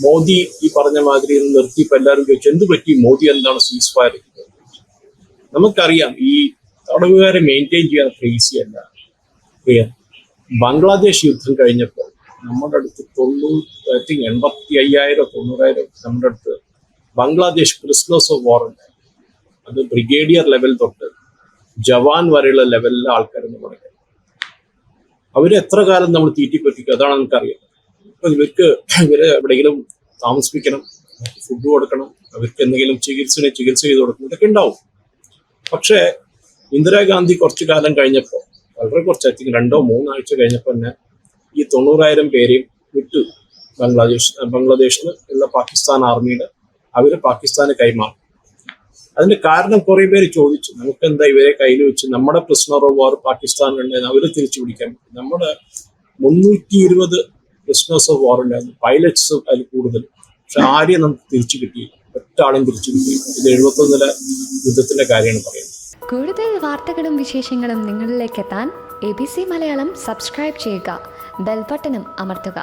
മോദി ഈ പറഞ്ഞ മാതിരി നിർത്തിയപ്പോൾ എല്ലാവരും ചോദിച്ചു എന്ത് പറ്റി, മോദി എന്താണ് സീസ് ഫയർ? നമുക്കറിയാം ഈ തടവുകാരെ മെയിൻറ്റെയിൻ ചെയ്യാൻ ക്രേസി അല്ല. ബംഗ്ലാദേശ് യുദ്ധം കഴിഞ്ഞപ്പോൾ നമ്മുടെ അടുത്ത് 85,000 90,000 നമ്മുടെ അടുത്ത് ബംഗ്ലാദേശ് പ്രിസണേഴ്സ് ഓഫ് വാർ ഉണ്ട്. അത് ബ്രിഗേഡിയർ ലെവൽ തൊട്ട് ജവാൻ വരെയുള്ള ലെവലിലെ ആൾക്കാർ നമ്മുടെ അവര് എത്ര കാലം നമ്മൾ തീറ്റിപ്പറ്റിക്കും, അതാണ് നമുക്കറിയാം. അപ്പൊ ഇവരെ എവിടെയെങ്കിലും താമസിപ്പിക്കണം, ഫുഡ് കൊടുക്കണം, അവർക്ക് എന്തെങ്കിലും ചികിത്സ ചെയ്ത് കൊടുക്കണം, ഇതൊക്കെ ഉണ്ടാവും. പക്ഷേ ഇന്ദിരാഗാന്ധി കുറച്ചു കാലം കഴിഞ്ഞപ്പോൾ, വളരെ കുറച്ച്, I think 2-3 ആഴ്ച കഴിഞ്ഞപ്പോൾ തന്നെ ഈ 90,000 പേരെയും വിട്ടു ബംഗ്ലാദേശിൽ ഉള്ള പാകിസ്ഥാൻ ആർമിയുടെ അവര് പാകിസ്ഥാന് കൈമാറി. അതിന്റെ കാരണം കുറെ പേര് ചോദിച്ചു, നമുക്ക് എന്താ ഇവരെ കയ്യിൽ വെച്ച് നമ്മുടെ പ്രിസണർ ഓഫ് വാർ പാകിസ്ഥാനിലുണ്ടായിരുന്നു, അവര് തിരിച്ചു പിടിക്കാൻ പറ്റും. നമ്മുടെ 320 പ്രിസണേഴ്സ് ഓഫ് വാർ ഉണ്ടായിരുന്നു, പൈലറ്റ്സ് അതിൽ കൂടുതൽ. പക്ഷെ ആരെയും നമുക്ക് തിരിച്ചു കിട്ടിയില്ല, ഒറ്റ ആളും തിരിച്ചു കിട്ടിയില്ല. ഇത് 71 യുദ്ധത്തിന്റെ കാര്യമാണ് പറയുന്നത്. കൂടുതൽ വാർത്തകളും വിശേഷങ്ങളും നിങ്ങളിലേക്ക് എത്താൻ ABC മലയാളം സബ്സ്ക്രൈബ് ചെയ്യുക, ബെൽബട്ടനും അമർത്തുക.